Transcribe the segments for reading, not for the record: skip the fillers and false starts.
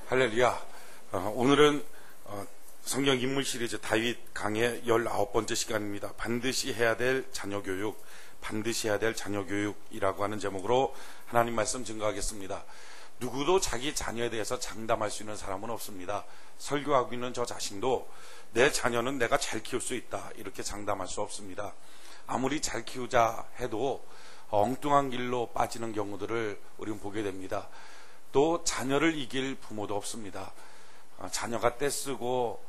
할렐루야. 오늘은 성경 인물 시리즈 다윗 강의 19번째 시간입니다. 반드시 해야 될 자녀교육, 반드시 해야 될 자녀교육이라고 하는 제목으로 하나님 말씀 증거하겠습니다. 누구도 자기 자녀에 대해서 장담할 수 있는 사람은 없습니다. 설교하고 있는 저 자신도 내 자녀는 내가 잘 키울 수 있다, 이렇게 장담할 수 없습니다. 아무리 잘 키우자 해도 엉뚱한 길로 빠지는 경우들을 우리는 보게 됩니다. 또 자녀를 이길 부모도 없습니다. 자녀가 떼쓰고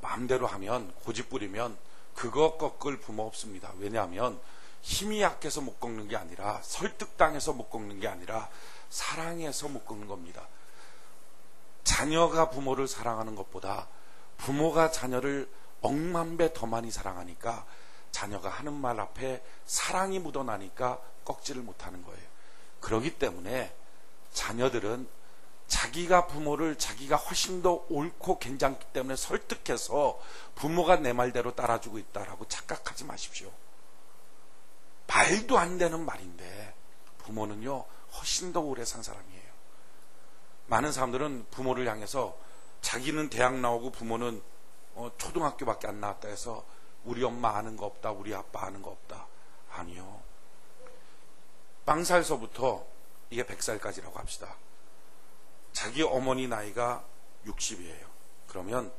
마음대로 하면, 고집 부리면 그거 꺾을 부모 없습니다. 왜냐하면 힘이 약해서 못 꺾는 게 아니라, 설득당해서 못 꺾는 게 아니라 사랑해서 못 꺾는 겁니다. 자녀가 부모를 사랑하는 것보다 부모가 자녀를 억만 배 더 많이 사랑하니까 자녀가 하는 말 앞에 사랑이 묻어나니까 꺾지를 못하는 거예요. 그렇기 때문에 자녀들은 자기가 부모를 자기가 훨씬 더 옳고 괜찮기 때문에 설득해서 부모가 내 말대로 따라주고 있다라고 착각하지 마십시오. 말도 안 되는 말인데 부모는요 훨씬 더 오래 산 사람이에요. 많은 사람들은 부모를 향해서 자기는 대학 나오고 부모는 초등학교밖에 안 나왔다 해서 우리 엄마 아는 거 없다, 우리 아빠 아는 거 없다. 아니요. 빵살서부터 이게 100살까지라고 합시다. 자기 어머니 나이가 60이에요. 그러면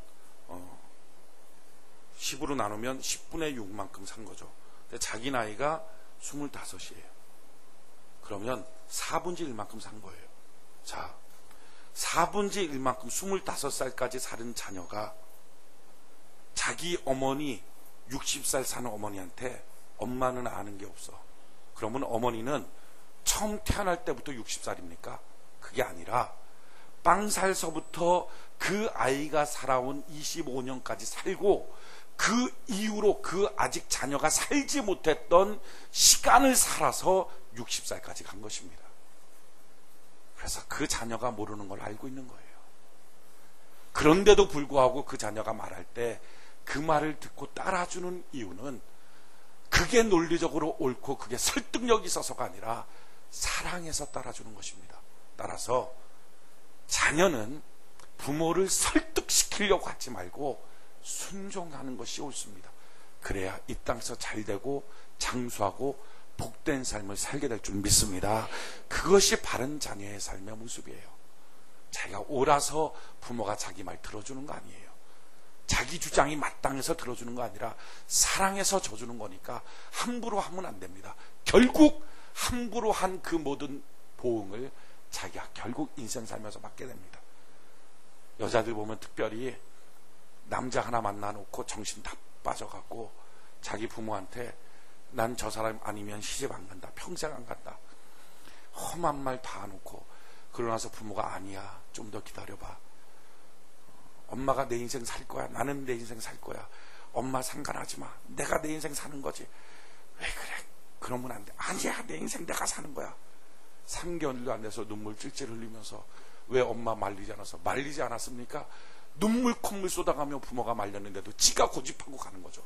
10으로 나누면 10분의 6만큼 산 거죠. 근데 자기 나이가 25이에요. 그러면 4분의 1만큼 산 거예요. 자, 4분의 1만큼 25살까지 살은 자녀가 자기 어머니 60살 사는 어머니한테 엄마는 아는 게 없어. 그러면 어머니는 처음 태어날 때부터 60살입니까? 그게 아니라 빵살서부터 그 아이가 살아온 25년까지 살고 그 이후로 그 아직 자녀가 살지 못했던 시간을 살아서 60살까지 간 것입니다. 그래서 그 자녀가 모르는 걸 알고 있는 거예요. 그런데도 불구하고 그 자녀가 말할 때 그 말을 듣고 따라주는 이유는 그게 논리적으로 옳고 그게 설득력이 있어서가 아니라 사랑해서 따라주는 것입니다. 따라서 자녀는 부모를 설득시키려고 하지 말고 순종하는 것이 옳습니다. 그래야 이 땅에서 잘되고 장수하고 복된 삶을 살게 될 줄 믿습니다. 그것이 바른 자녀의 삶의 모습이에요. 자기가 옳아서 부모가 자기 말 들어주는 거 아니에요. 자기 주장이 마땅해서 들어주는 거 아니라 사랑해서 져주는 거니까 함부로 하면 안 됩니다. 결국 함부로 한 그 모든 보응을 자기가 결국 인생 살면서 받게 됩니다. 여자들 보면 특별히 남자 하나 만나놓고 정신 다 빠져갖고 자기 부모한테 난 저 사람 아니면 시집 안 간다, 평생 안 간다, 험한 말 다 해놓고 그러고 나서 부모가 아니야, 좀 더 기다려봐, 엄마가 내 인생 살 거야, 나는 내 인생 살 거야, 엄마 상관하지 마, 내가 내 인생 사는 거지, 왜 그래, 그러면 안 돼, 아니야 내 인생 내가 사는 거야. 3개월도 안 돼서 눈물 찔찔 흘리면서 왜 엄마 말리지 않아서, 말리지 않았습니까? 눈물 콧물 쏟아가며 부모가 말렸는데도 지가 고집하고 가는 거죠.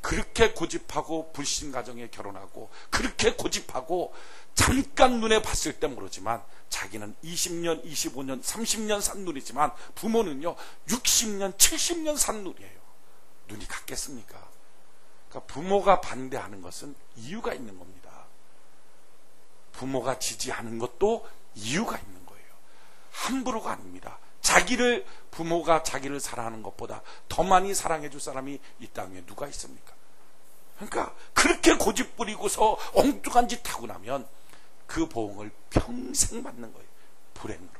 그렇게 고집하고 불신 가정에 결혼하고 그렇게 고집하고 잠깐 눈에 봤을 때 모르지만 자기는 20년, 25년, 30년 산 눈이지만 부모는요 60년, 70년 산 눈이에요. 눈이 같겠습니까? 그러니까 부모가 반대하는 것은 이유가 있는 겁니다. 부모가 지지하는 것도 이유가 있는 거예요. 함부로가 아닙니다. 부모가 자기를 사랑하는 것보다 더 많이 사랑해 줄 사람이 이 땅에 누가 있습니까? 그러니까 그렇게 고집 부리고서 엉뚱한 짓 하고 나면 그 보응을 평생 받는 거예요. 불행으로.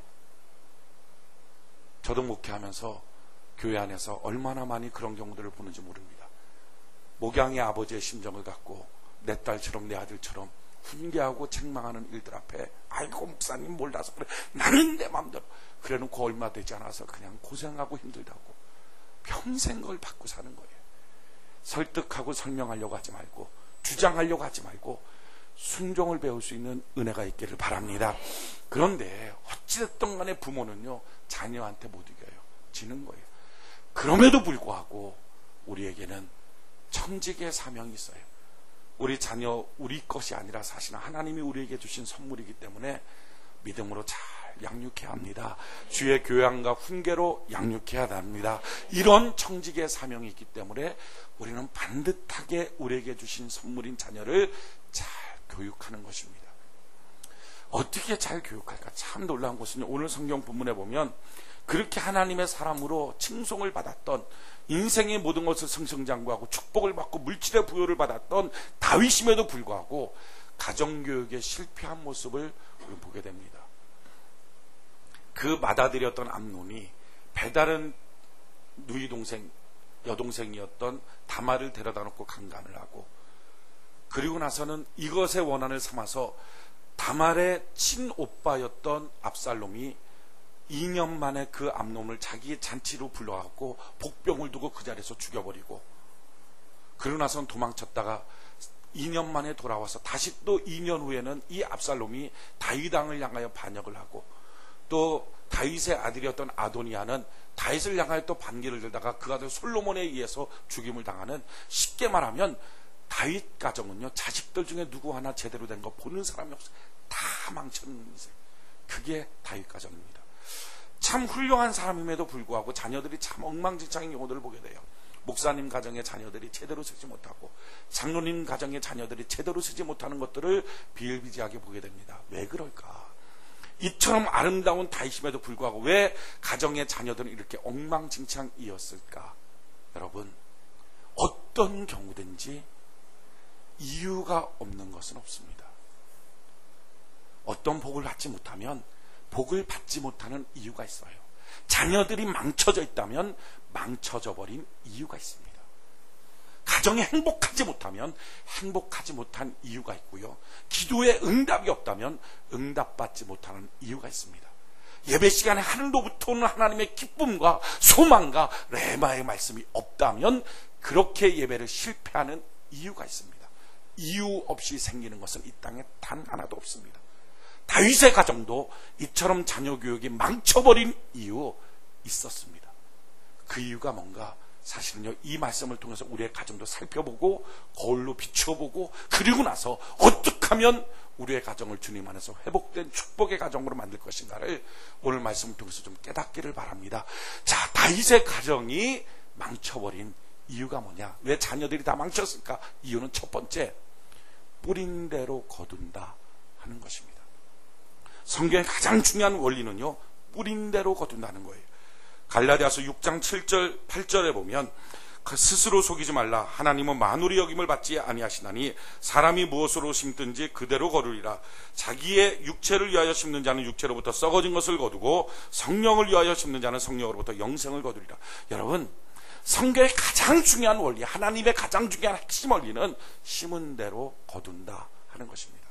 저도 목회하면서 교회 안에서 얼마나 많이 그런 경우들을 보는지 모릅니다. 목양의 아버지의 심정을 갖고 내 딸처럼 내 아들처럼 훈계하고 책망하는 일들 앞에 아이고 목사님 몰라서 그래, 나는 내 마음대로, 그래 놓고 얼마 되지 않아서 그냥 고생하고 힘들다고 평생 그걸 받고 사는 거예요. 설득하고 설명하려고 하지 말고 주장하려고 하지 말고 순종을 배울 수 있는 은혜가 있기를 바랍니다. 그런데 어찌됐든 간에 부모는요 자녀한테 못 이겨요. 지는 거예요. 그럼에도 불구하고 우리에게는 천직의 사명이 있어요. 우리 자녀 우리 것이 아니라 사실은 하나님이 우리에게 주신 선물이기 때문에 믿음으로 잘 양육해야 합니다. 주의 교양과 훈계로 양육해야 합니다. 이런 청직의 사명이 있기 때문에 우리는 반듯하게 우리에게 주신 선물인 자녀를 잘 교육하는 것입니다. 어떻게 잘 교육할까? 참 놀라운 것은요, 오늘 성경 본문에 보면 그렇게 하나님의 사람으로 칭송을 받았던, 인생의 모든 것을 승승장구하고 축복을 받고 물질의 부여를 받았던 다윗임에도 불구하고 가정교육에 실패한 모습을 우리 보게 됩니다. 그 맏아들이었던 암논이 배다른 누이 동생, 여동생이었던 다말을 데려다 놓고 강간을 하고, 그리고 나서는 이것의 원한을 삼아서 다말의 친오빠였던 압살롬이 2년 만에 그 암논을 자기의 잔치로 불러갖고 복병을 두고 그 자리에서 죽여버리고, 그러고 나서는 도망쳤다가 2년 만에 돌아와서 다시 또 2년 후에는 이 압살롬이 다윗 왕을 향하여 반역을 하고, 또 다윗의 아들이었던 아도니아는 다윗을 향하여 또 반기를 들다가 그 아들 솔로몬에 의해서 죽임을 당하는, 쉽게 말하면 다윗 가정은요, 자식들 중에 누구 하나 제대로 된 거 보는 사람이 없어요. 다 망쳤는 인생. 그게 다윗 가정입니다. 참 훌륭한 사람임에도 불구하고 자녀들이 참 엉망진창인 경우들을 보게 돼요. 목사님 가정의 자녀들이 제대로 쓰지 못하고, 장로님 가정의 자녀들이 제대로 쓰지 못하는 것들을 비일비재하게 보게 됩니다. 왜 그럴까? 이처럼 아름다운 다윗임에도 불구하고 왜 가정의 자녀들은 이렇게 엉망진창이었을까? 여러분, 어떤 경우든지 이유가 없는 것은 없습니다. 어떤 복을 받지 못하면 복을 받지 못하는 이유가 있어요. 자녀들이 망쳐져 있다면 망쳐져 버린 이유가 있습니다. 가정이 행복하지 못하면 행복하지 못한 이유가 있고요. 기도에 응답이 없다면 응답받지 못하는 이유가 있습니다. 예배 시간에 하늘로부터 오는 하나님의 기쁨과 소망과 레마의 말씀이 없다면 그렇게 예배를 실패하는 이유가 있습니다. 이유 없이 생기는 것은 이 땅에 단 하나도 없습니다. 다윗의 가정도 이처럼 자녀 교육이 망쳐버린 이유 있었습니다. 그 이유가 뭔가? 사실은요, 이 말씀을 통해서 우리의 가정도 살펴보고 거울로 비추어보고, 그리고 나서 어떻게 하면 우리의 가정을 주님 안에서 회복된 축복의 가정으로 만들 것인가를 오늘 말씀을 통해서 좀 깨닫기를 바랍니다. 자, 다윗의 가정이 망쳐버린 이유가 뭐냐? 왜 자녀들이 다 망쳤을까? 이유는 첫 번째, 뿌린 대로 거둔다 하는 것입니다. 성경의 가장 중요한 원리는요, 뿌린 대로 거둔다는 거예요. 갈라디아서 6장 7절 8절에 보면 스스로 속이지 말라. 하나님은 만울의 여김을 받지 아니하시나니 사람이 무엇으로 심든지 그대로 거두리라. 자기의 육체를 위하여 심는 자는 육체로부터 썩어진 것을 거두고 성령을 위하여 심는 자는 성령으로부터 영생을 거두리라. 여러분, 성경의 가장 중요한 원리, 하나님의 가장 중요한 핵심 원리는 심은 대로 거둔다 하는 것입니다.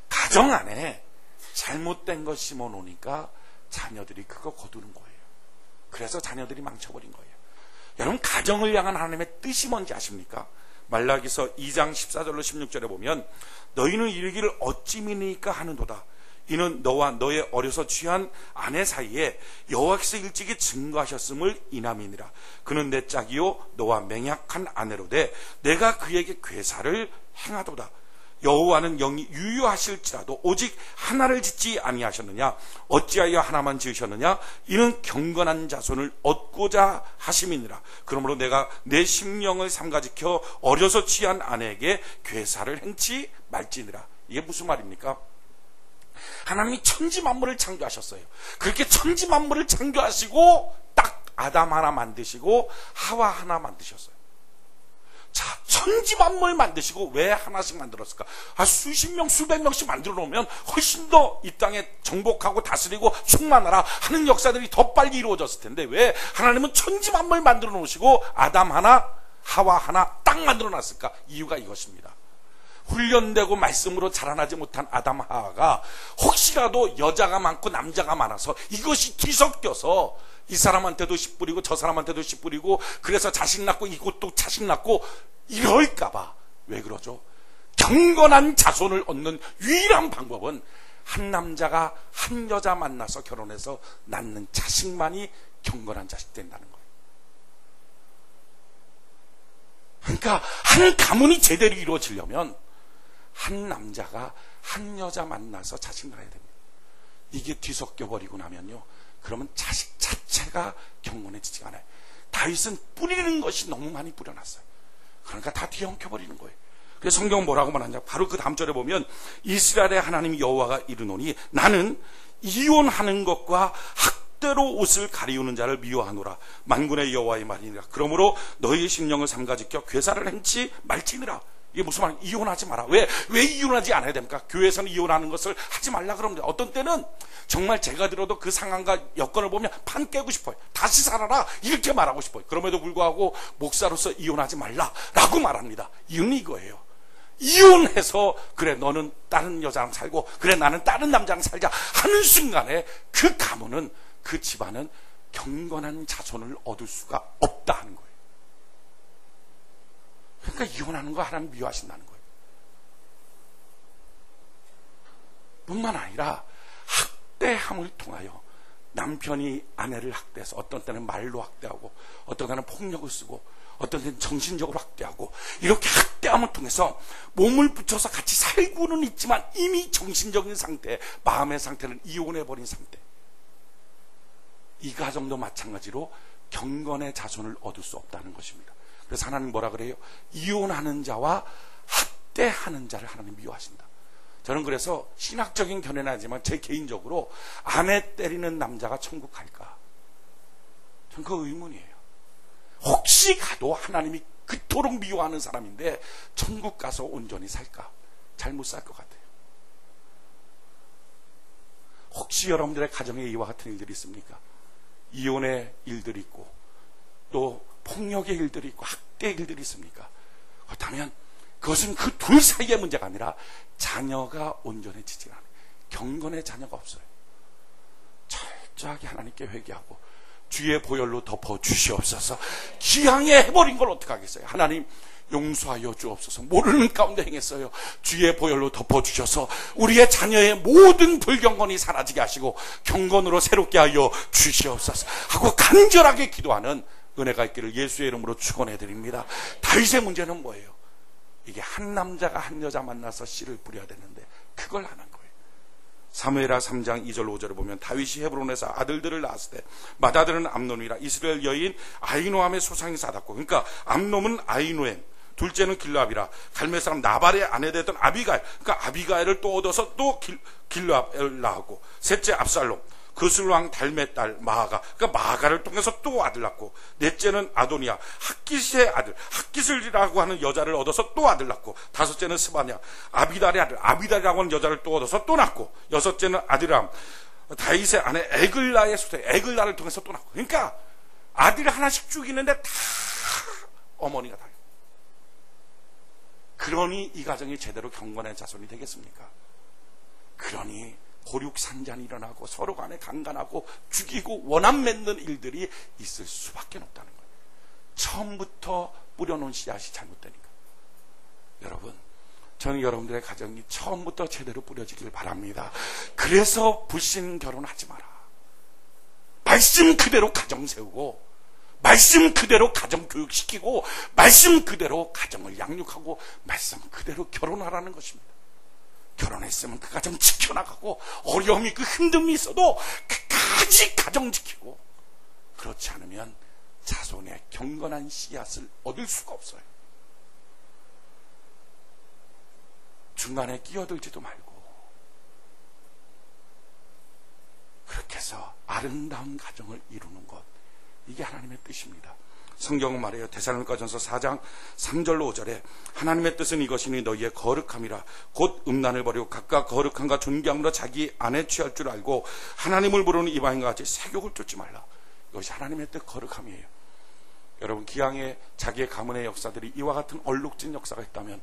가정 안에 잘못된 것 심어 놓으니까 자녀들이 그거 거두는 거예요. 그래서 자녀들이 망쳐버린 거예요. 여러분, 가정을 향한 하나님의 뜻이 뭔지 아십니까? 말라기서 2장 14절로 16절에 보면 너희는 이르기를 어찌 믿으니까 하는도다. 이는 너와 너의 어려서 취한 아내 사이에 여호와께서 일찍이 증거하셨음을 인함이니라. 그는 내 짝이요 너와 맹약한 아내로되 내가 그에게 괴사를 행하도다. 여호와는 영이 유효하실지라도 오직 하나를 짓지 아니하셨느냐? 어찌하여 하나만 지으셨느냐? 이는 경건한 자손을 얻고자 하심이니라. 그러므로 내가 내 심령을 삼가지켜 어려서 취한 아내에게 괴사를 행치 말지니라. 이게 무슨 말입니까? 하나님이 천지 만물을 창조하셨어요. 그렇게 천지 만물을 창조하시고 딱 아담 하나 만드시고 하와 하나 만드셨어요. 자, 천지 만물 만드시고 왜 하나씩 만들었을까? 수십 명, 수백 명씩 만들어 놓으면 훨씬 더 이 땅에 정복하고 다스리고 충만하라 하는 역사들이 더 빨리 이루어졌을 텐데 왜 하나님은 천지 만물 만들어 놓으시고 아담 하나, 하와 하나 딱 만들어 놨을까? 이유가 이것입니다. 훈련되고 말씀으로 자라나지 못한 아담 하와가 혹시라도 여자가 많고 남자가 많아서 이것이 뒤섞여서 이 사람한테도 씨 뿌리고 저 사람한테도 씨 뿌리고 그래서 자식 낳고 이것도 자식 낳고 이럴까봐. 왜 그러죠? 경건한 자손을 얻는 유일한 방법은 한 남자가 한 여자 만나서 결혼해서 낳는 자식만이 경건한 자식 된다는 거예요. 그러니까 한 가문이 제대로 이루어지려면 한 남자가 한 여자 만나서 자식 낳아야 됩니다. 이게 뒤섞여 버리고 나면요, 그러면 자식 자체가 경건해지지 않아요. 다윗은 뿌리는 것이 너무 많이 뿌려놨어요. 그러니까 다 뒤엉켜 버리는 거예요. 그래서 성경은 뭐라고 말하냐, 바로 그 다음 절에 보면 이스라엘의 하나님 여호와가 이르노니 나는 이혼하는 것과 학대로 옷을 가리우는 자를 미워하노라. 만군의 여호와의 말이니라. 그러므로 너희의 심령을 삼가지켜 괴사를 행치 말지니라. 이게 무슨 말이야? 이혼하지 마라. 왜 이혼하지 않아야 됩니까? 교회에서는 이혼하는 것을 하지 말라 그럽니다. 어떤 때는 정말 제가 들어도 그 상황과 여건을 보면 판 깨고 싶어요. 다시 살아라 이렇게 말하고 싶어요. 그럼에도 불구하고 목사로서 이혼하지 말라 라고 말합니다. 이유는 이거예요. 이혼해서 그래 너는 다른 여자랑 살고 그래 나는 다른 남자랑 살자 하는 순간에 그 가문은, 그 집안은 경건한 자손을 얻을 수가 없다 하는 거예요. 그러니까 이혼하는 거 하나님 미워하신다는 거예요. 뿐만 아니라 학대함을 통하여 남편이 아내를 학대해서 어떤 때는 말로 학대하고 어떤 때는 폭력을 쓰고 어떤 때는 정신적으로 학대하고, 이렇게 학대함을 통해서 몸을 붙여서 같이 살고는 있지만 이미 정신적인 상태, 마음의 상태는 이혼해버린 상태. 이 가정도 마찬가지로 경건의 자손을 얻을 수 없다는 것입니다. 그래서 하나님 뭐라 그래요? 이혼하는 자와 학대하는 자를 하나님 미워하신다. 저는 그래서 신학적인 견해는 아니지만 제 개인적으로 아내 때리는 남자가 천국 갈까? 전 그 의문이에요. 혹시 가도 하나님이 그토록 미워하는 사람인데 천국 가서 온전히 살까? 잘 못 살 것 같아요. 혹시 여러분들의 가정에 이와 같은 일들이 있습니까? 이혼의 일들이 있고 또 폭력의 일들이 있고 학대의 일들이 있습니까? 그렇다면 그것은 그 둘 사이의 문제가 아니라 자녀가 온전해지지 않아요. 경건의 자녀가 없어요. 철저하게 하나님께 회개하고 주의 보혈로 덮어 주시옵소서. 기왕에 해버린 걸 어떡하겠어요? 하나님 용서하여 주옵소서. 모르는 가운데 행했어요. 주의 보혈로 덮어 주셔서 우리의 자녀의 모든 불경건이 사라지게 하시고 경건으로 새롭게 하여 주시옵소서 하고 간절하게 기도하는 은혜가 있기를 예수의 이름으로 축원해 드립니다. 다윗의 문제는 뭐예요? 이게 한 남자가 한 여자 만나서 씨를 뿌려야 되는데 그걸 안 한 거예요. 사무엘하 3장 2절 5절에 보면 다윗이 헤브론에서 아들들을 낳았을 때 맏아들은 암논이라 이스라엘 여인 아히노암의 소상이 사닥고, 그러니까 암논은 아히노엠, 둘째는 길압이라 갈멜 사람 나발의 아내 되던 아비가일, 그러니까 아비가일을 또 얻어서 또 길압을 낳았고, 셋째 압살롬, 그슬왕 달메 딸 마아가, 그러니까 마아가를 통해서 또 아들 낳고, 넷째는 아도니아 학깃의 아들 학깃을이라고 하는 여자를 얻어서 또 아들 낳고, 다섯째는 스바냐 아비달의 아들 아비달이라고 하는 여자를 또 얻어서 또 낳고, 여섯째는 아드람 다윗의 아내 에글라의 수태 에글라를 통해서 또 낳고. 그러니까 아들을 하나씩 죽이는데 다 어머니가 다. 그러니 이 가정이 제대로 경건의 자손이 되겠습니까? 그러니 고륙산잔이 일어나고 서로 간에 강간하고 죽이고 원한 맺는 일들이 있을 수밖에 없다는 거예요. 처음부터 뿌려놓은 씨앗이 잘못되니까. 여러분, 저는 여러분들의 가정이 처음부터 제대로 뿌려지길 바랍니다. 그래서 불신 결혼하지 마라. 말씀 그대로 가정 세우고 말씀 그대로 가정 교육시키고 말씀 그대로 가정을 양육하고 말씀 그대로 결혼하라는 것입니다. 결혼했으면 그 가정 지켜나가고 어려움이 있고 힘듦이 있어도 끝까지 가정 지키고, 그렇지 않으면 자손의 경건한 씨앗을 얻을 수가 없어요. 중간에 끼어들지도 말고 그렇게 해서 아름다운 가정을 이루는 것, 이게 하나님의 뜻입니다. 성경은 말해요. 데살로니가전서 4장 3절로 5절에 하나님의 뜻은 이것이니 너희의 거룩함이라 곧 음란을 버리고 각각 거룩함과 존경으로 자기 안에 취할 줄 알고 하나님을 부르는 이방인과 같이 세욕을 쫓지 말라. 이것이 하나님의 뜻 거룩함이에요. 여러분, 기왕에 자기의 가문의 역사들이 이와 같은 얼룩진 역사가 있다면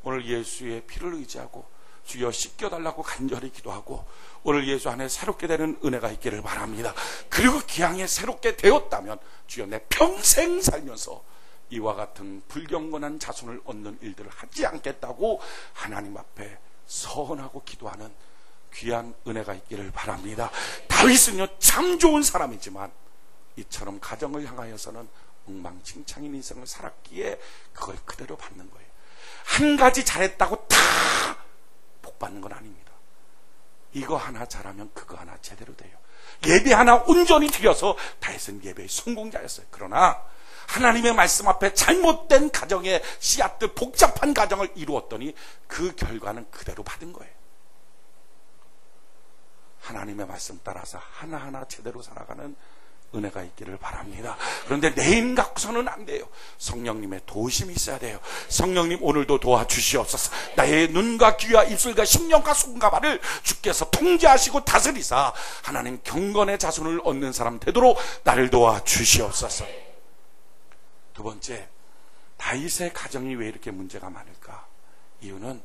오늘 예수의 피를 의지하고 주여 씻겨달라고 간절히 기도하고 오늘 예수 안에 새롭게 되는 은혜가 있기를 바랍니다. 그리고 기왕에 새롭게 되었다면 주여 내 평생 살면서 이와 같은 불경건한 자손을 얻는 일들을 하지 않겠다고 하나님 앞에 서원하고 기도하는 귀한 은혜가 있기를 바랍니다. 다윗은요 참 좋은 사람이지만 이처럼 가정을 향하여서는 엉망진창인 인생을 살았기에 그걸 그대로 받는 거예요. 한 가지 잘했다고 다 복 받는 건 아닙니다. 이거 하나 잘하면 그거 하나 제대로 돼요. 예배 하나 온전히 드려서 다윗은 예배의 성공자였어요. 그러나 하나님의 말씀 앞에 잘못된 가정의 씨앗들, 복잡한 가정을 이루었더니 그 결과는 그대로 받은 거예요. 하나님의 말씀 따라서 하나하나 제대로 살아가는 은혜가 있기를 바랍니다. 그런데 내 힘 갖고서는 안 돼요. 성령님의 도우심이 있어야 돼요. 성령님 오늘도 도와주시옵소서. 나의 눈과 귀와 입술과 심령과 손과 발을 주께서 통제하시고 다스리사 하나님 경건의 자손을 얻는 사람 되도록 나를 도와주시옵소서. 두 번째, 다윗의 가정이 왜 이렇게 문제가 많을까? 이유는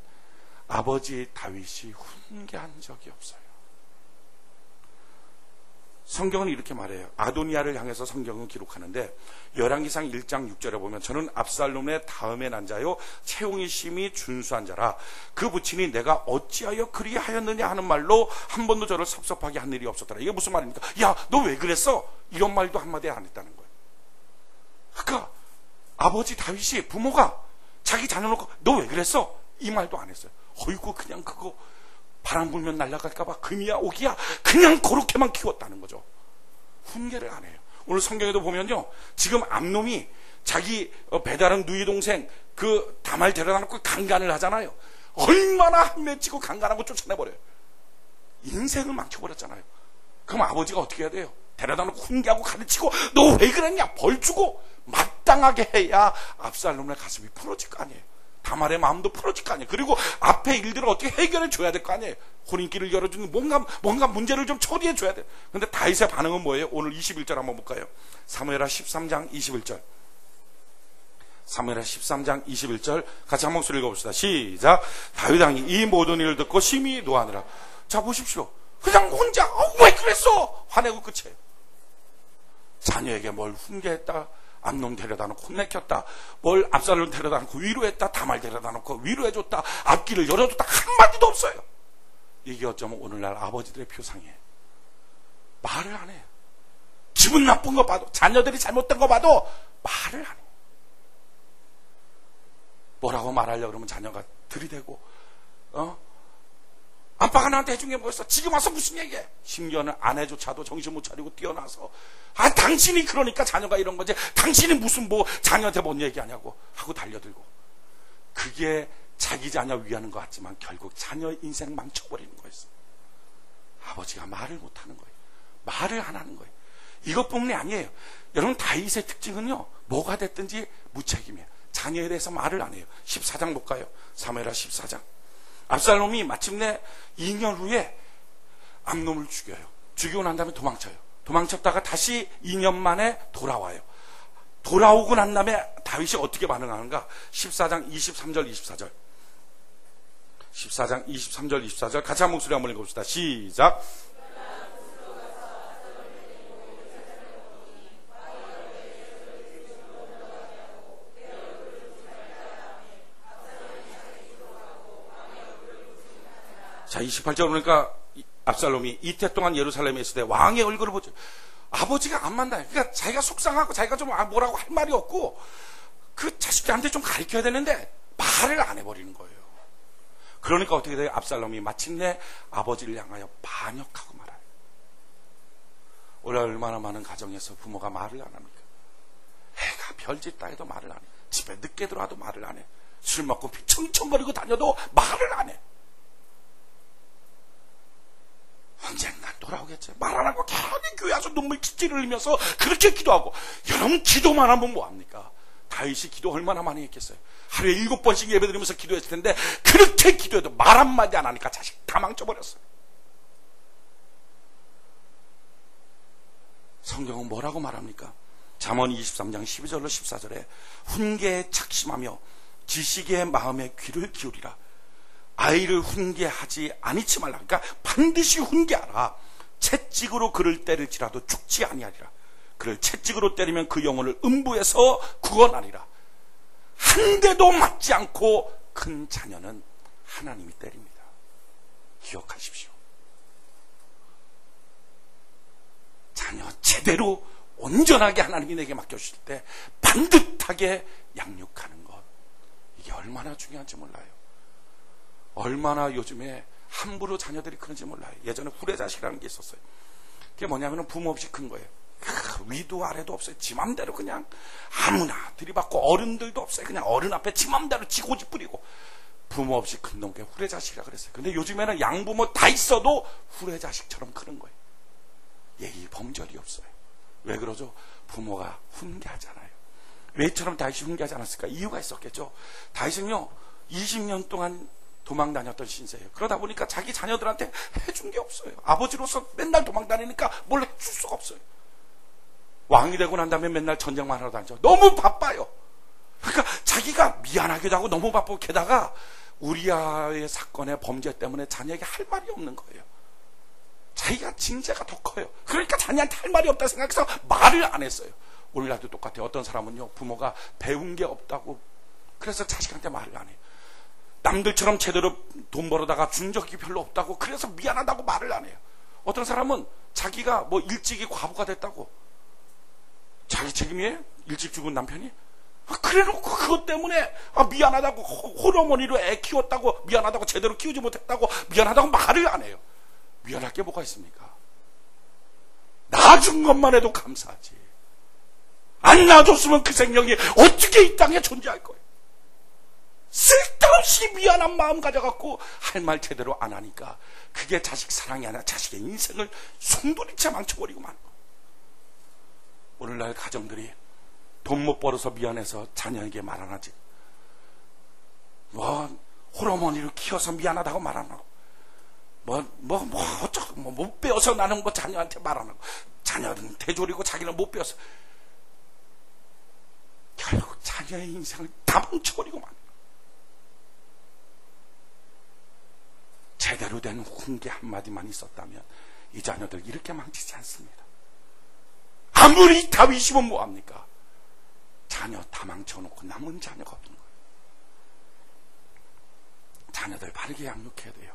아버지 다윗이 훈계한 적이 없어요. 성경은 이렇게 말해요. 아도니아를 향해서 성경은 기록하는데 열왕기상 1장 6절에 보면 저는 압살롬의 다음에 난 자요 채용이 심히 준수한 자라 그 부친이 내가 어찌하여 그리하였느냐 하는 말로 한 번도 저를 섭섭하게 한 일이 없었더라. 이게 무슨 말입니까? 야, 너 왜 그랬어? 이런 말도 한마디 안 했다는 거예요. 그러니까 아버지 다윗이 부모가 자기 자녀 놓고 너 왜 그랬어? 이 말도 안 했어요. 어이구 그냥 그거 바람 불면 날아갈까봐 금이야 오기야 그냥 그렇게만 키웠다는 거죠. 훈계를 안 해요. 오늘 성경에도 보면요, 지금 암놈이 자기 배다른 누이 동생 그 다말 데려다 놓고 강간을 하잖아요. 얼마나 한맺히고 강간하고 쫓아내버려요. 인생을 망쳐버렸잖아요. 그럼 아버지가 어떻게 해야 돼요? 데려다 놓고 훈계하고 가르치고 너 왜 그랬냐 벌 주고 마땅하게 해야 압살롬의 가슴이 풀어질 거 아니에요. 다말의 마음도 풀어질 거 아니에요. 그리고 앞에 일들을 어떻게 해결해 줘야 될 거 아니에요. 혼인길을 열어주는 뭔가 문제를 좀 처리해 줘야 돼요. 근데 다윗의 반응은 뭐예요? 오늘 21절 한번 볼까요? 사무엘하 13장 21절. 사무엘하 13장 21절 같이 한 목소리 읽어봅시다. 시작. 다윗 왕이 이 모든 일을 듣고 심히 노하느라. 자 보십시오. 그냥 혼자 왜 그랬어? 화내고 끝이에요. 자녀에게 뭘 훈계했다, 암놈 데려다 놓고 혼내켰다, 뭘 압살롬 데려다 놓고 위로했다, 다말 데려다 놓고 위로해줬다, 앞길을 열어줬다, 한마디도 없어요. 이게 어쩌면 오늘날 아버지들의 표상이에요. 말을 안 해요. 기분 나쁜 거 봐도, 자녀들이 잘못된 거 봐도 말을 안 해요. 뭐라고 말하려고 그러면 자녀가 들이대고 아빠가 나한테 해준 게 뭐였어? 지금 와서 무슨 얘기해? 심지어는 아내조차도 정신 못 차리고 뛰어나서 당신이 그러니까 자녀가 이런 거지, 당신이 무슨 뭐 자녀한테 뭔 얘기하냐고 하고 달려들고, 그게 자기 자녀 위하는 것 같지만 결국 자녀 인생 망쳐버리는 거였어. 아버지가 말을 못하는 거예요. 말을 안 하는 거예요. 이것뿐만이 아니에요. 여러분 다윗의 특징은요, 뭐가 됐든지 무책임해요. 자녀에 대해서 말을 안 해요. 14장 볼까요? 사무엘하 14장. 압살롬이 마침내 2년 후에 암놈을 죽여요. 죽이고 난 다음에 도망쳐요. 도망쳤다가 다시 2년 만에 돌아와요. 돌아오고 난 다음에 다윗이 어떻게 반응하는가? 14장 23절 24절. 14장 23절 24절 같이 한 목소리 한번 읽어봅시다. 시작. 자, 28절 보니까 압살롬이 이태 동안 예루살렘에 있을 때 왕의 얼굴을 보죠. 아버지가 안 만나요. 그러니까 자기가 속상하고 자기가 좀 뭐라고 할 말이 없고 그 자식들한테 좀 가르쳐야 되는데 말을 안 해버리는 거예요. 그러니까 어떻게 돼요? 압살롬이 마침내 아버지를 향하여 반역하고 말아요. 원래 얼마나 많은 가정에서 부모가 말을 안 합니까? 애가 별짓 다 해도 말을 안 해. 집에 늦게 들어와도 말을 안 해. 술 먹고 청청거리고 다녀도 말을 안 해. 언젠간 돌아오겠지. 말 안 하고 괜히 교회 와서 눈물 찔찔 흘리면서 그렇게 기도하고. 여러분 기도만 하면 뭐합니까? 다윗이 기도 얼마나 많이 했겠어요. 하루에 7번씩 예배드리면서 기도했을 텐데 그렇게 기도해도 말 한마디 안 하니까 자식 다 망쳐버렸어요. 성경은 뭐라고 말합니까? 잠언 23장 12절로 14절에 훈계에 착심하며 지식의 마음에 귀를 기울이라. 아이를 훈계하지 아니치 말라. 그러니까 반드시 훈계하라. 채찍으로 그를 때릴지라도 죽지 아니하리라. 그를 채찍으로 때리면 그 영혼을 음부에서 구원하리라. 한 대도 맞지 않고 큰 자녀는 하나님이 때립니다. 기억하십시오. 자녀 제대로 온전하게 하나님이 내게 맡겨주실 때 반듯하게 양육하는 것, 이게 얼마나 중요한지 몰라요. 얼마나 요즘에 함부로 자녀들이 그런지 몰라요. 예전에 후레자식이라는 게 있었어요. 그게 뭐냐면 부모 없이 큰 거예요. 위도 아래도 없어요. 지 맘대로 그냥 아무나 들이받고, 어른들도 없어요. 그냥 어른 앞에 지 맘대로 지고지 뿌리고, 부모 없이 큰 놈 게 후레자식이라 그랬어요. 근데 요즘에는 양부모 다 있어도 후레자식처럼 크는 거예요. 예의 범절이 없어요. 왜 그러죠? 부모가 훈계하잖아요. 왜 이처럼 다윗이 훈계하지 않았을까? 이유가 있었겠죠. 다윗은요 20년 동안 도망 다녔던 신세예요. 그러다 보니까 자기 자녀들한테 해준 게 없어요. 아버지로서 맨날 도망 다니니까 뭘 해줄 수가 없어요. 왕이 되고 난 다음에 맨날 전쟁만 하러 다니죠. 너무 바빠요. 그러니까 자기가 미안하기도 하고 너무 바쁘고, 게다가 우리아의 사건의 범죄 때문에 자녀에게 할 말이 없는 거예요. 자기가 징계가 더 커요. 그러니까 자녀한테 할 말이 없다 생각해서 말을 안 했어요. 오늘날도 똑같아요. 어떤 사람은요 부모가 배운 게 없다고 그래서 자식한테 말을 안 해요. 남들처럼 제대로 돈 벌어다가 준 적이 별로 없다고 그래서 미안하다고 말을 안 해요. 어떤 사람은 자기가 뭐 일찍이 과부가 됐다고, 자기 책임이에요? 일찍 죽은 남편이? 그래놓고 그것 때문에 미안하다고, 홀어머니로 애 키웠다고 미안하다고, 제대로 키우지 못했다고 미안하다고 말을 안 해요. 미안할 게 뭐가 있습니까? 낳아준 것만 해도 감사하지. 안 낳아줬으면 그 생명이 어떻게 이 땅에 존재할 거예요. 쓸데없이 미안한 마음 가져갖고 할 말 제대로 안 하니까 그게 자식 사랑이 아니라 자식의 인생을 송두리째 망쳐버리고 마는 거예요. 오늘날 가정들이 돈 못 벌어서 미안해서 자녀에게 말 안 하지. 홀어머니를 키워서 미안하다고 말 안 하고, 어쩌고, 못 배워서 나는 자녀한테 말 안 하고, 자녀는 대졸이고 자기는 못 배워서. 결국 자녀의 인생을 다 뭉쳐버리고 만. 제대로 된 훈계 한마디만 있었다면 이 자녀들 이렇게 망치지 않습니다. 아무리 다윗이면 뭐합니까? 자녀 다 망쳐놓고 남은 자녀가 없는 거예요. 자녀들 바르게 양육해야 돼요.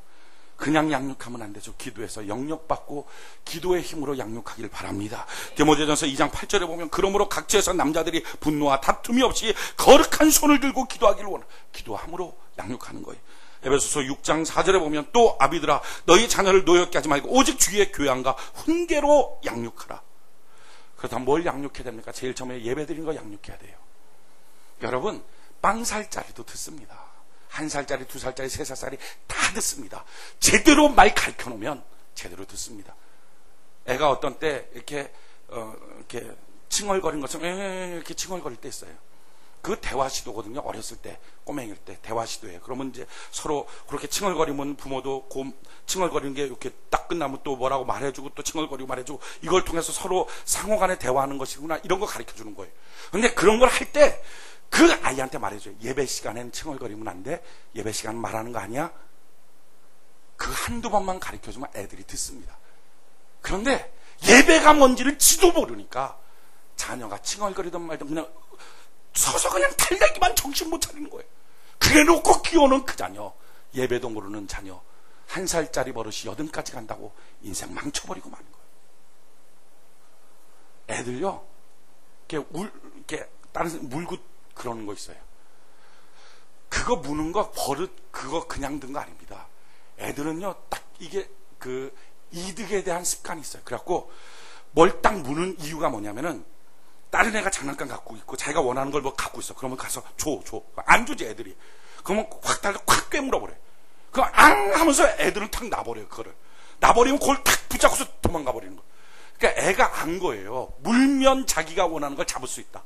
그냥 양육하면 안 되죠. 기도해서 영역받고 기도의 힘으로 양육하길 바랍니다. 디모데전서 2장 8절에 보면, 그러므로 각지에서 남자들이 분노와 다툼이 없이 거룩한 손을 들고 기도하기를 원하. 기도함으로 양육하는 거예요. 에베소서 6장 4절에 보면, 또 아비들아 너희 자녀를 노엽게 하지 말고 오직 주의 교양과 훈계로 양육하라. 그렇다면 뭘 양육해야 됩니까? 제일 처음에 예배드린 거 양육해야 돼요. 여러분, 빵살짜리도 듣습니다. 1살짜리, 2살짜리, 3살짜리 다 듣습니다. 제대로 말 가르쳐 놓으면 제대로 듣습니다. 애가 어떤 때 이렇게 칭얼거리는 것처럼 이렇게 칭얼거릴 때 있어요. 그 대화 시도거든요. 어렸을 때, 꼬맹일 때 대화 시도예요. 그러면 이제 서로 그렇게 칭얼거리면 부모도 칭얼거리는 게 이렇게 딱 끝나면 또 뭐라고 말해주고 또 칭얼거리고 말해주고, 이걸 통해서 서로 상호간에 대화하는 것이구나, 이런 거 가르쳐 주는 거예요. 근데 그런 걸 할 때 그 아이한테 말해줘요. 예배 시간에는 칭얼거리면 안 돼. 예배 시간 말하는 거 아니야. 그 한두 번만 가르쳐주면 애들이 듣습니다. 그런데 예배가 뭔지를 지도 모르니까 자녀가 칭얼거리든 말든 그냥 서서 그냥 달래기만 정신 못 차리는 거예요. 그래놓고 키우는 그 자녀, 예배도 모르는 자녀, 1살짜리 버릇이 80까지 간다고 인생 망쳐버리고 마는 거예요. 애들요, 이렇게 다른 물고 그러는 거 있어요. 그거 무는 거 버릇, 그거 그냥 든 거 아닙니다. 애들은요, 딱 이게 그 이득에 대한 습관이 있어요. 그래갖고 뭘 딱 무는 이유가 뭐냐면은, 다른 애가 장난감 갖고 있고 자기가 원하는 걸 뭐 갖고 있어. 그러면 가서 줘. 안 주지 애들이. 그러면 확 꿰물어버려요. 그럼 앙 하면서 애들은 탁 놔버려요. 그거를 놔버리면 그걸 탁 붙잡고서 도망가버리는 거예요. 그러니까 애가 안 거예요. 물면 자기가 원하는 걸 잡을 수 있다.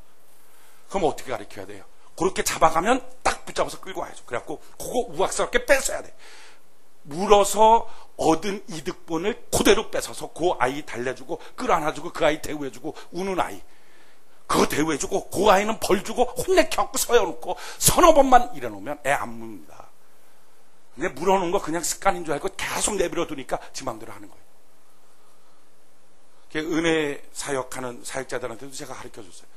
그럼 어떻게 가르쳐야 돼요? 그렇게 잡아가면 딱 붙잡아서 끌고 와야죠. 그래갖고 그거 우악스럽게 뺏어야 돼. 물어서 얻은 이득분을 그대로 뺏어서 그 아이 달래주고 끌어안아주고 그 아이 대우해주고, 우는 아이 그거 대우해주고, 그 아이는 벌주고 혼내켜갖고 서여놓고 서너 번만 이래놓으면 애 안 묻습니다. 근데 물어놓은 거 그냥 습관인 줄 알고 계속 내버려 두니까 지 맘대로 하는 거예요. 은혜 사역하는 사역자들한테도 제가 가르쳐줬어요.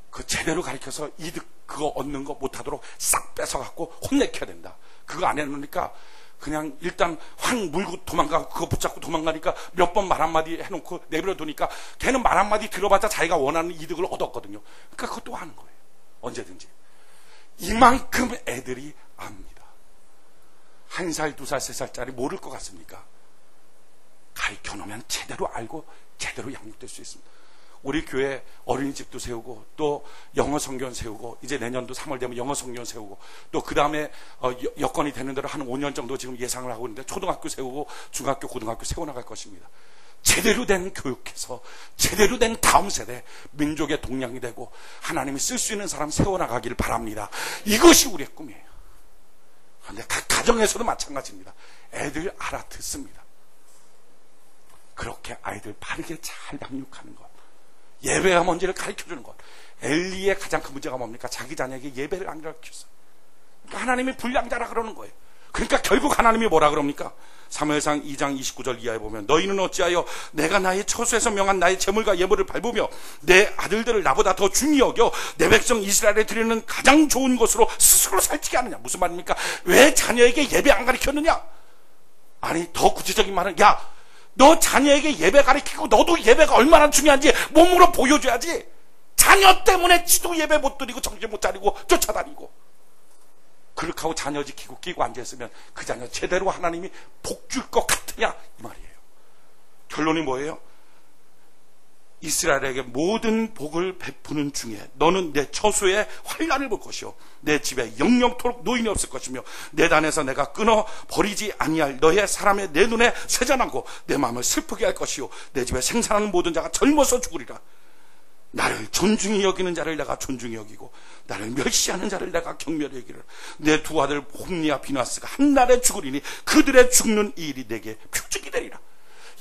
그 제대로 가르쳐서 이득 그거 얻는 거 못하도록 싹 뺏어갖고 혼내켜야 된다. 그거 안 해놓으니까 그냥 일단 확 물고 도망가고, 그거 붙잡고 도망가니까 몇 번 말 한마디 해놓고 내버려 두니까 걔는 말 한마디 들어봤자 자기가 원하는 이득을 얻었거든요. 그러니까 그것도 하는 거예요. 언제든지. 이만큼 애들이 압니다. 1살, 2살, 3살짜리 모를 것 같습니까? 가르쳐 놓으면 제대로 알고 제대로 양육될 수 있습니다. 우리 교회 어린이집도 세우고 또 영어 성경 세우고 이제 내년도 3월 되면 영어 성경 세우고 또 그 다음에 여건이 되는 대로 한 5년 정도 지금 예상을 하고 있는데 초등학교 세우고 중학교, 고등학교 세워나갈 것입니다. 제대로 된 교육해서 제대로 된 다음 세대 민족의 동량이 되고 하나님이 쓸 수 있는 사람 세워나가길 바랍니다. 이것이 우리의 꿈이에요. 그런데 각 가정에서도 마찬가지입니다. 애들 알아듣습니다. 그렇게 아이들 바르게 잘 양육하는 것, 예배가 뭔지를 가르쳐주는 것. 엘리의 가장 큰 문제가 뭡니까? 자기 자녀에게 예배를 안 가르쳤어요. 그러니까 하나님이 불량자라 그러는 거예요. 그러니까 결국 하나님이 뭐라 그럽니까? 사무엘상 2장 29절 이하에 보면 너희는 어찌하여 내가 나의 처소에서 명한 나의 제물과 예물을 밟으며 내 아들들을 나보다 더 중히 여겨 내 백성 이스라엘에 드리는 가장 좋은 것으로 스스로 살찌게 하느냐. 무슨 말입니까? 왜 자녀에게 예배 안 가르쳤느냐? 아니, 더 구체적인 말은, 야, 너 자녀에게 예배 가르치고 너도 예배가 얼마나 중요한지 몸으로 보여줘야지. 자녀 때문에 지도 예배 못 드리고 정신 못 차리고 쫓아다니고 그렇게 하고 자녀 지키고 끼고 앉아있으면 그 자녀 제대로 하나님이 복 줄 것 같으냐 이 말이에요. 결론이 뭐예요? 이스라엘에게 모든 복을 베푸는 중에 너는 내 처소에 환난을 볼 것이요 내 집에 영영토록 노인이 없을 것이며 내 단에서 내가 끊어 버리지 아니할 너의 사람의 내 눈에 쇠잔하고 내 마음을 슬프게 할 것이요 내 집에 생산하는 모든 자가 젊어서 죽으리라. 나를 존중히 여기는 자를 내가 존중히 여기고 나를 멸시하는 자를 내가 경멸히 여기리라. 내 두 아들 홈리와 비나스가 한날에 죽으리니 그들의 죽는 이 일이 내게 표적이 되리라.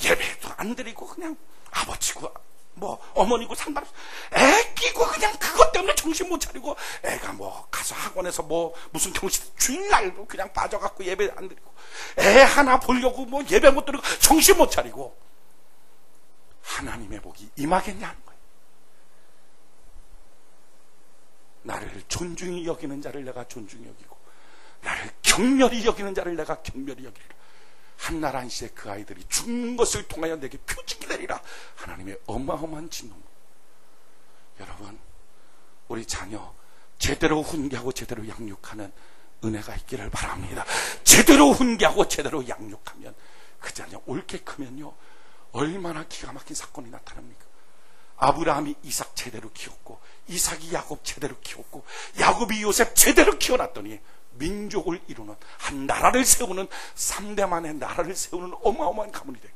예배도 안 드리고 그냥 아버지고 뭐 어머니고 상관없어. 애 끼고 그냥 그것 때문에 정신 못 차리고 애가 뭐 가서 학원에서 뭐 무슨 정신 주일날도 그냥 빠져갖고 예배 안 드리고 애 하나 보려고 뭐 예배 못 드리고 정신 못 차리고 하나님의 복이 임하겠냐는 거예요. 나를 존중히 여기는 자를 내가 존중히 여기고 나를 경멸히 여기는 자를 내가 경멸히 여기리라. 한날 한시에 그 아이들이 죽는 것을 통하여 내게 표징이 되리라. 하나님의 어마어마한 진노. 여러분, 우리 자녀 제대로 훈계하고 제대로 양육하는 은혜가 있기를 바랍니다. 제대로 훈계하고 제대로 양육하면 그 자녀 옳게 크면요 얼마나 기가 막힌 사건이 나타납니까? 아브라함이 이삭 제대로 키웠고 이삭이 야곱 제대로 키웠고 야곱이 요셉 제대로 키워놨더니 민족을 이루는 한 나라를 세우는 3대만의 나라를 세우는 어마어마한 가문이 돼요.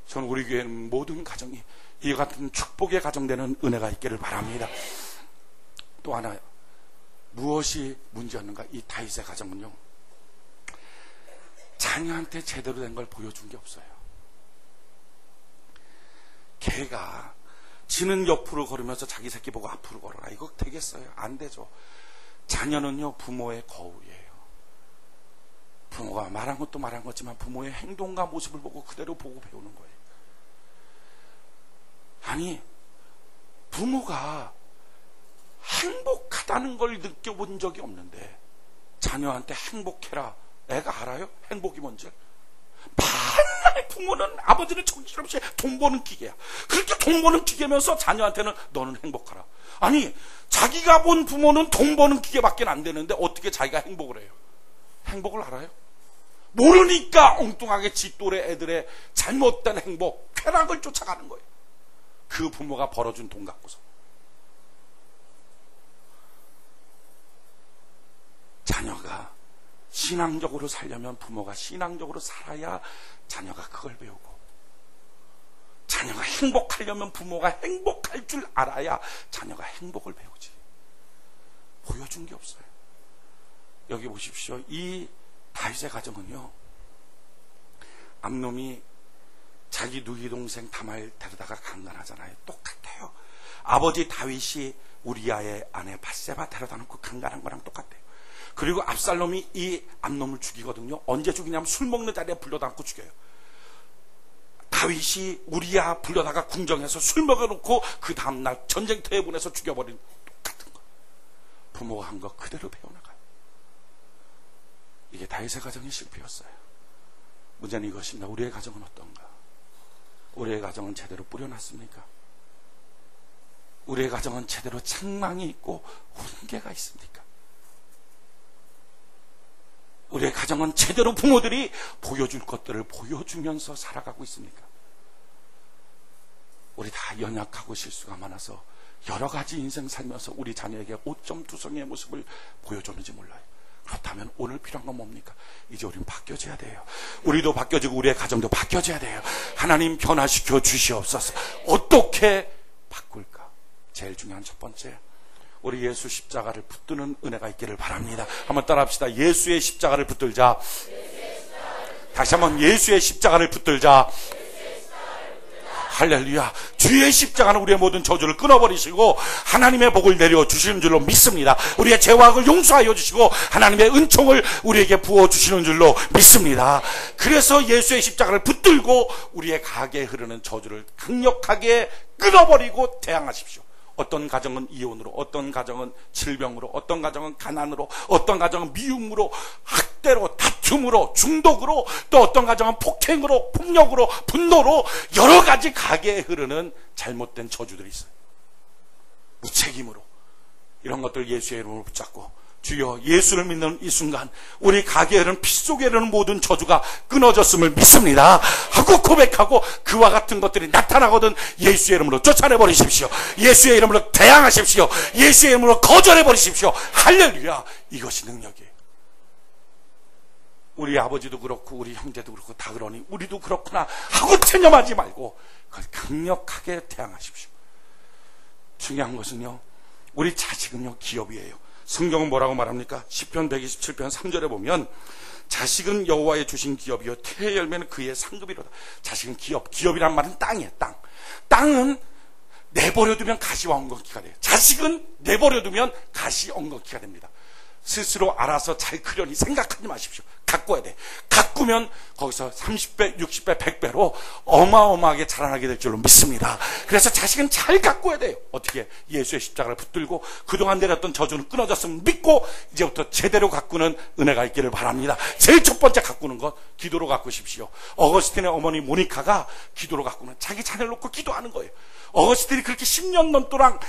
저는 우리 교회는 모든 가정이 이 같은 축복의 가정되는 은혜가 있기를 바랍니다. 또 하나 무엇이 문제였는가? 이 다윗의 가정은요 자녀한테 제대로 된 걸 보여준 게 없어요. 걔가 지는 옆으로 걸으면서 자기 새끼 보고 앞으로 걸어라. 이거 되겠어요? 안 되죠. 자녀는요 부모의 거울이에요. 부모가 말한 것도 말한 거지만 부모의 행동과 모습을 보고 그대로 보고 배우는 거예요. 아니 부모가 행복하다는 걸 느껴본 적이 없는데 자녀한테 행복해라. 애가 알아요? 행복이 뭔지? 맨날 부모는 아버지는 정신없이 돈 버는 기계야. 그렇게 돈 버는 기계면서 자녀한테는 너는 행복하라. 아니 자기가 본 부모는 돈 버는 기계밖에 안 되는데 어떻게 자기가 행복을 해요? 행복을 알아요? 모르니까 엉뚱하게 지 또래 애들의 잘못된 행복, 쾌락을 쫓아가는 거예요. 그 부모가 벌어준 돈 갖고서. 자녀가 신앙적으로 살려면 부모가 신앙적으로 살아야 자녀가 그걸 배우고, 자녀가 행복하려면 부모가 행복할 줄 알아야 자녀가 행복을 배우지. 보여준 게 없어요. 여기 보십시오. 이 다윗의 가정은요, 암놈이 자기 누이 동생 다말 데려다가 강간하잖아요. 똑같아요. 아버지 다윗이 우리아의 아내 밧세바 데려다 놓고 강간한 거랑 똑같아요. 그리고 압살롬이 이 암놈을 죽이거든요. 언제 죽이냐면 술 먹는 자리에 불러다 놓고 죽여요. 다윗이 우리아 불러다가 궁정에서 술 먹여놓고 그 다음날 전쟁터에 보내서 죽여버린 똑같은 거. 부모가 한 거 그대로 배워나가요. 이게 다윗의 가정의 실패였어요. 문제는 이것입니다. 우리의 가정은 어떤가? 우리의 가정은 제대로 뿌려놨습니까? 우리의 가정은 제대로 책망이 있고 훈계가 있습니까? 우리의 가정은 제대로 부모들이 보여줄 것들을 보여주면서 살아가고 있습니까? 우리 다 연약하고 실수가 많아서 여러 가지 인생 살면서 우리 자녀에게 오점 투성이의 모습을 보여줬는지 몰라요. 그렇다면 오늘 필요한 건 뭡니까? 이제 우리는 바뀌어져야 돼요. 우리도 바뀌어지고 우리의 가정도 바뀌어져야 돼요. 하나님 변화시켜 주시옵소서. 어떻게 바꿀까? 제일 중요한 첫 번째, 우리 예수 십자가를 붙드는 은혜가 있기를 바랍니다. 한번 따라합시다. 예수의 십자가를 붙들자. 다시 한번 예수의 십자가를 붙들자. 할렐루야. 주의 십자가는 우리의 모든 저주를 끊어버리시고 하나님의 복을 내려주시는 줄로 믿습니다. 우리의 죄악을 용서하여 주시고 하나님의 은총을 우리에게 부어주시는 줄로 믿습니다. 그래서 예수의 십자가를 붙들고 우리의 가게에 흐르는 저주를 강력하게 끊어버리고 대항하십시오. 어떤 가정은 이혼으로, 어떤 가정은 질병으로, 어떤 가정은 가난으로, 어떤 가정은 미움으로, 학대로, 다툼으로, 중독으로, 또 어떤 가정은 폭행으로, 폭력으로, 분노로 여러 가지 가게에 흐르는 잘못된 저주들이 있어요. 무책임으로. 이런 것들 예수의 이름으로 붙잡고 주여, 예수를 믿는 이 순간 우리 가게에 흐르는 피 속에 흐르는 모든 저주가 끊어졌음을 믿습니다 하고 고백하고 그와 같은 것들이 나타나거든 예수의 이름으로 쫓아내버리십시오. 예수의 이름으로 대항하십시오. 예수의 이름으로 거절해버리십시오. 할렐루야. 이것이 능력이에요. 우리 아버지도 그렇고 우리 형제도 그렇고 다 그러니 우리도 그렇구나 하고 체념하지 말고 그걸 강력하게 대항하십시오. 중요한 것은요, 우리 자식은요 기업이에요. 성경은 뭐라고 말합니까? 시편 127편 3절에 보면 자식은 여호와의 주신 기업이요 태의 열매는 그의 상급이로다. 자식은 기업, 기업이란 말은 땅이에요. 땅은 내버려두면 가시와 엉겅퀴가 돼요. 자식은 내버려두면 가시 엉겅퀴가 됩니다. 스스로 알아서 잘 크려니 생각하지 마십시오. 가꿔야 돼. 가꾸면 거기서 30배, 60배, 100배로 어마어마하게 자라나게 될 줄로 믿습니다. 그래서 자식은 잘 가꿔야 돼요. 어떻게? 예수의 십자가를 붙들고 그동안 내렸던 저주는 끊어졌으면 믿고 이제부터 제대로 가꾸는 은혜가 있기를 바랍니다. 제일 첫 번째 가꾸는 것, 기도로 가꾸십시오. 어거스틴의 어머니 모니카가 기도로 가꾸는, 자기 자녀를 놓고 기도하는 거예요. 어거스틴이 그렇게 10년 넘도록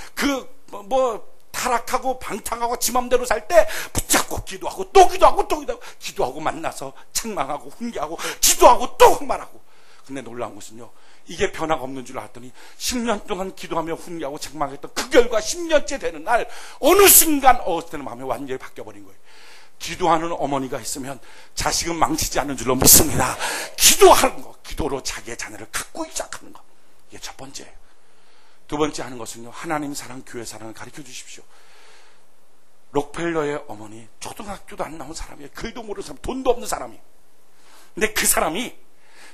타락하고 방탕하고 지 맘대로 살 때 붙잡고 기도하고 또 기도하고 또 기도하고 만나서 책망하고 훈계하고 기도하고 또 흑말하고. 근데 놀라운 것은요, 이게 변화가 없는 줄 알았더니 10년 동안 기도하며 훈계하고 책망했던 그 결과 10년째 되는 날 어느 순간 어거스틴의 마음이 완전히 바뀌어버린 거예요. 기도하는 어머니가 있으면 자식은 망치지 않는 줄로 믿습니다. 기도하는 거, 기도로 자기의 자녀를 가꾸기 시작하는 거, 이게 첫 번째예요. 두 번째 하는 것은요, 하나님 사랑, 교회 사랑을 가르쳐 주십시오. 록펠러의 어머니, 초등학교도 안 나온 사람이에요. 글도 모르는 사람, 돈도 없는 사람이. 근데 그 사람이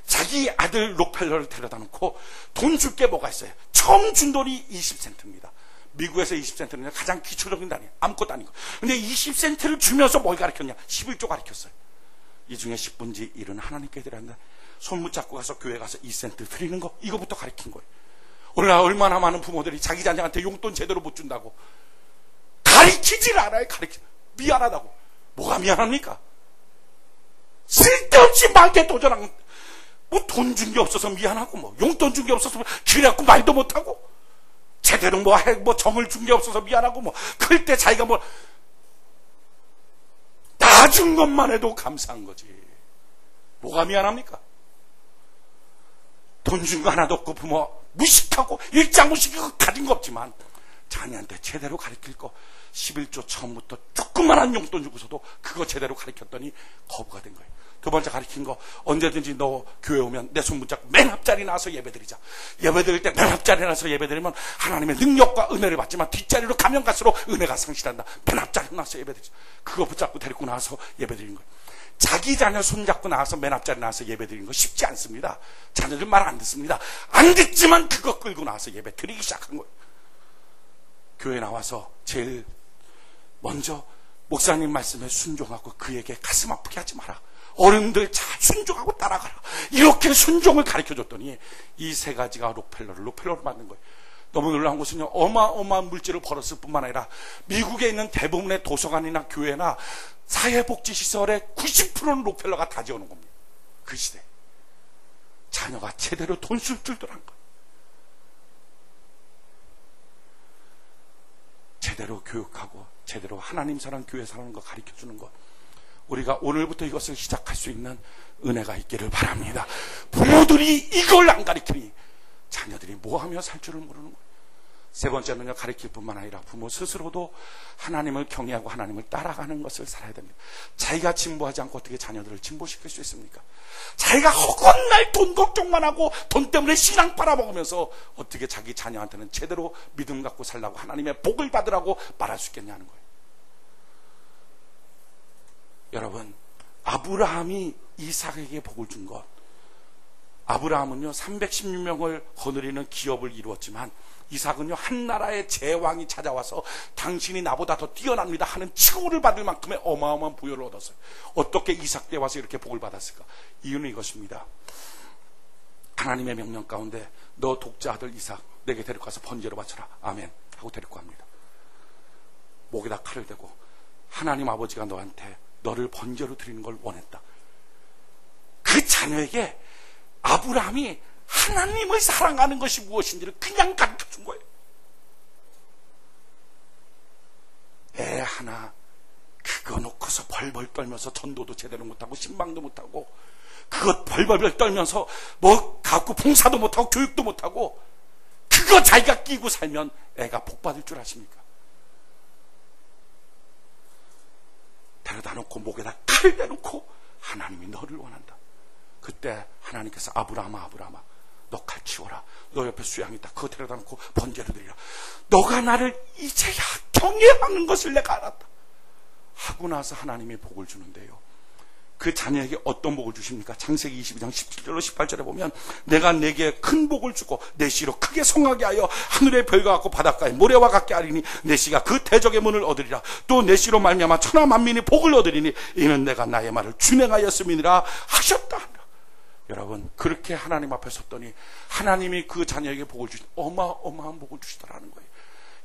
자기 아들 록펠러를 데려다 놓고 돈 줄 게 뭐가 있어요? 처음 준 돈이 20센트입니다. 미국에서 20센트는 가장 기초적인 단위, 아무것도 아니고. 근데 20센트를 주면서 뭘 가르쳤냐? 11조 가르쳤어요. 이 중에 10분지 1은 하나님께 드렸는데 손 붙잡고 가서 교회 가서 2센트 드리는 거, 이거부터 가르친 거예요. 오늘날 얼마나 많은 부모들이 자기 자녀한테 용돈 제대로 못 준다고 가르치질 않아요. 미안하다고. 뭐가 미안합니까? 쓸데없이 말게 도전하고, 뭐 돈 준 게 없어서 미안하고, 뭐 용돈 준 게 없어서 그래갖고 말도 못하고, 제대로 뭐 정을 준 게 없어서 미안하고, 뭐 클 때 자기가 뭐 다 준 것만 해도 감사한 거지. 뭐가 미안합니까? 돈 준 거 하나도 없고 부모 무식하고 일장 무식하고 가진 거 없지만 자녀한테 제대로 가르칠 거 11조 처음부터 조그만한 용돈 주고서도 그거 제대로 가르쳤더니 거부가 된 거예요. 두 번째 가르친 거, 언제든지 너 교회 오면 내 손 붙잡고 맨 앞자리 나와서 예배드리자. 예배드릴 때 맨 앞자리 나와서 예배드리면 하나님의 능력과 은혜를 받지만 뒷자리로 가면 갈수록 은혜가 상실한다. 맨 앞자리 나와서 예배드리자. 그거 붙잡고 데리고 나와서 예배드리는 거예요. 자기 자녀 손잡고 나와서 맨 앞자리 나와서 예배드리는 거 쉽지 않습니다. 자녀들 말 안 듣습니다. 안 듣지만 그거 끌고 나와서 예배드리기 시작한 거예요. 교회 나와서 제일 먼저 목사님 말씀에 순종하고 그에게 가슴 아프게 하지 마라. 어른들 잘 순종하고 따라가라. 이렇게 순종을 가르쳐줬더니 이 세 가지가 록펠러를 만든 거예요. 너무 놀라운 것은요, 어마어마한 물질을 벌었을 뿐만 아니라 미국에 있는 대부분의 도서관이나 교회나 사회복지시설의 90%는 록펠러가 다 지어놓은 겁니다. 그 시대 자녀가 제대로 돈 쓸 줄도 안 거, 제대로 교육하고 제대로 하나님 사랑, 교회 사랑하는 거 가르쳐주는 것, 우리가 오늘부터 이것을 시작할 수 있는 은혜가 있기를 바랍니다. 부모들이 이걸 안 가르치니 자녀들이 뭐하며 살 줄을 모르는 거예요. 세 번째는요, 가르칠 뿐만 아니라 부모 스스로도 하나님을 경외하고 하나님을 따라가는 것을 살아야 됩니다. 자기가 진보하지 않고 어떻게 자녀들을 진보시킬 수 있습니까? 자기가 허건날 돈 걱정만 하고 돈 때문에 신앙 빨아먹으면서 어떻게 자기 자녀한테는 제대로 믿음 갖고 살라고 하나님의 복을 받으라고 말할 수 있겠냐는 거예요. 여러분, 아브라함이 이삭에게 복을 준 것, 아브라함은요 316명을 거느리는 기업을 이루었지만 이삭은요 한 나라의 제왕이 찾아와서 당신이 나보다 더 뛰어납니다 하는 칭호를 받을 만큼의 어마어마한 부여를 얻었어요. 어떻게 이삭 때 와서 이렇게 복을 받았을까? 이유는 이것입니다. 하나님의 명령 가운데 너 독자 아들 이삭 내게 데리고 가서 번제로 바쳐라. 아멘 하고 데리고 갑니다. 목에다 칼을 대고 하나님 아버지가 너한테 너를 번제로 드리는 걸 원했다. 그 자녀에게 아브라함이 하나님을 사랑하는 것이 무엇인지를 그냥 가르쳐 준 거예요. 애 하나 그거 놓고서 벌벌 떨면서 전도도 제대로 못하고 신방도 못하고 그것 벌벌 떨면서 뭐 갖고 봉사도 못하고 교육도 못하고 그거 자기가 끼고 살면 애가 복 받을 줄 아십니까? 데려다 놓고 목에다 칼을 대놓고 하나님이 너를 원한다. 그때 하나님께서 아브라함아 너 칼 치워라. 너 옆에 수양이 있다. 그거 데려다 놓고 번제를 드리라. 너가 나를 이제야 경외하는 것을 내가 알았다 하고 나서 하나님이 복을 주는데요, 그 자녀에게 어떤 복을 주십니까? 창세기 22장 17절로 18절에 보면 내가 내게 큰 복을 주고 내 씨로 크게 성하게 하여 하늘의 별과 같고 바닷가의 모래와 같게 하리니 내 씨가 그 대적의 문을 얻으리라. 또 내 씨로 말미암아 천하 만민이 복을 얻으리니 이는 내가 나의 말을 준행하였음이니라 하셨다. 여러분, 그렇게 하나님 앞에 섰더니 하나님이 그 자녀에게 복을 주시, 어마어마한 복을 주시더라는 거예요.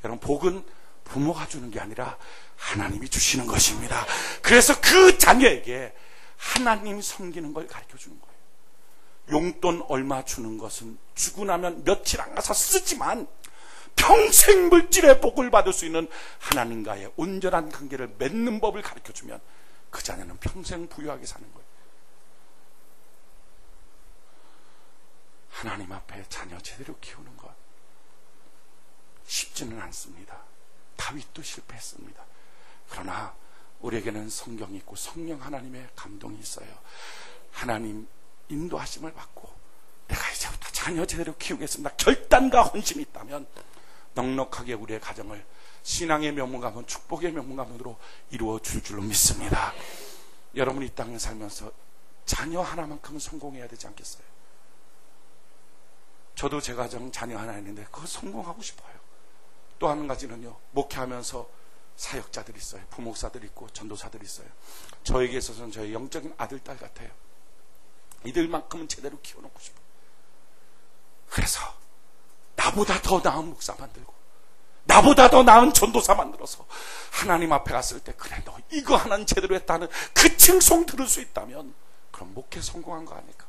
여러분, 복은 부모가 주는 게 아니라 하나님이 주시는 것입니다. 그래서 그 자녀에게 하나님 섬기는 걸 가르쳐 주는 거예요. 용돈 얼마 주는 것은 주고 나면 며칠 안 가서 쓰지만 평생 물질의 복을 받을 수 있는 하나님과의 온전한 관계를 맺는 법을 가르쳐 주면 그 자녀는 평생 부유하게 사는 거예요. 하나님 앞에 자녀 제대로 키우는 것 쉽지는 않습니다. 다윗도 실패했습니다. 그러나 우리에게는 성경이 있고 성령 하나님의 감동이 있어요. 하나님 인도하심을 받고 내가 이제부터 자녀 제대로 키우겠습니다. 결단과 헌신이 있다면 넉넉하게 우리의 가정을 신앙의 명문가문, 축복의 명문가문으로 이루어 줄 줄로 믿습니다. 여러분이 이 땅에 살면서 자녀 하나만큼은 성공해야 되지 않겠어요? 저도 제 가정 자녀 하나 있는데 그거 성공하고 싶어요. 또 한 가지는요, 목회하면서 사역자들이 있어요. 부목사들이 있고 전도사들이 있어요. 저에게 있어서는 저의 영적인 아들, 딸 같아요. 이들만큼은 제대로 키워놓고 싶어요. 그래서 나보다 더 나은 목사 만들고 나보다 더 나은 전도사 만들어서 하나님 앞에 갔을 때 그래 너 이거 하나는 제대로 했다는 그 칭송 들을 수 있다면 그럼 목회 성공한 거 아닐까?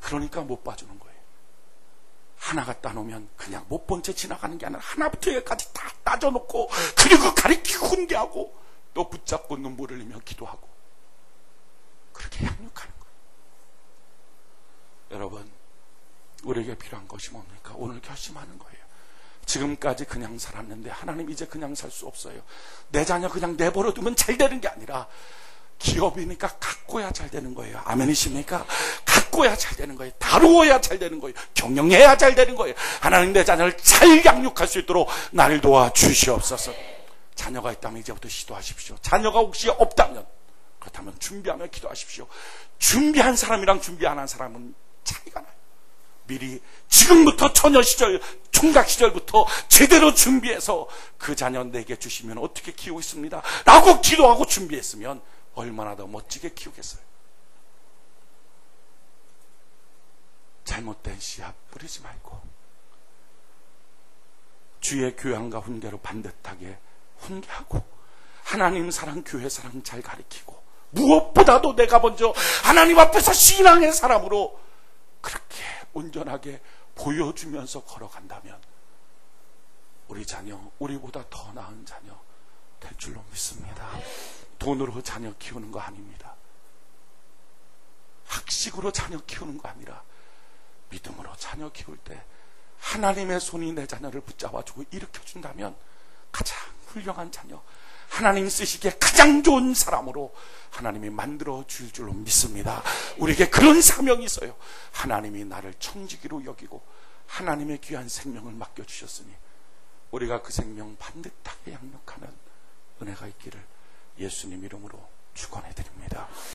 그러니까 못 봐주는 거예요. 하나 갖다 놓으면 그냥 못 본 채 지나가는 게 아니라 하나부터 열까지 다 따져놓고 그리고 가리키고 훈계하고 또 붙잡고 눈물을 흘리며 기도하고 그렇게 양육하는 거예요. 여러분, 우리에게 필요한 것이 뭡니까? 오늘 결심하는 거예요. 지금까지 그냥 살았는데 하나님 이제 그냥 살 수 없어요. 내 자녀 그냥 내버려 두면 잘 되는 게 아니라 기업이니까 가꿔야 잘 되는 거예요. 아멘이십니까? 가꿔야 잘 되는 거예요. 다루어야 잘 되는 거예요. 경영해야 잘 되는 거예요. 하나님 내 자녀를 잘 양육할 수 있도록 나를 도와주시옵소서. 자녀가 있다면 이제부터 시도하십시오. 자녀가 혹시 없다면, 그렇다면 준비하며 기도하십시오. 준비한 사람이랑 준비 안 한 사람은 차이가 나요. 미리 지금부터 처녀 시절, 총각 시절부터 제대로 준비해서 그 자녀 내게 주시면 어떻게 키우고 있습니다 라고 기도하고 준비했으면 얼마나 더 멋지게 키우겠어요. 잘못된 씨앗 뿌리지 말고 주의 교양과 훈계로 반듯하게 훈계하고 하나님 사랑, 교회 사랑 잘 가르치고 무엇보다도 내가 먼저 하나님 앞에서 신앙의 사람으로 그렇게 온전하게 보여주면서 걸어간다면 우리 자녀, 우리보다 더 나은 자녀 될 줄로 믿습니다. 돈으로 자녀 키우는 거 아닙니다. 학식으로 자녀 키우는 거 아니라 믿음으로 자녀 키울 때 하나님의 손이 내 자녀를 붙잡아주고 일으켜준다면 가장 훌륭한 자녀, 하나님 쓰시기에 가장 좋은 사람으로 하나님이 만들어 줄 줄로 믿습니다. 우리에게 그런 사명이 있어요. 하나님이 나를 청지기로 여기고 하나님의 귀한 생명을 맡겨주셨으니 우리가 그 생명 반듯하게 양육하는 은혜가 있기를 예수님 이름으로 축원해 드립니다.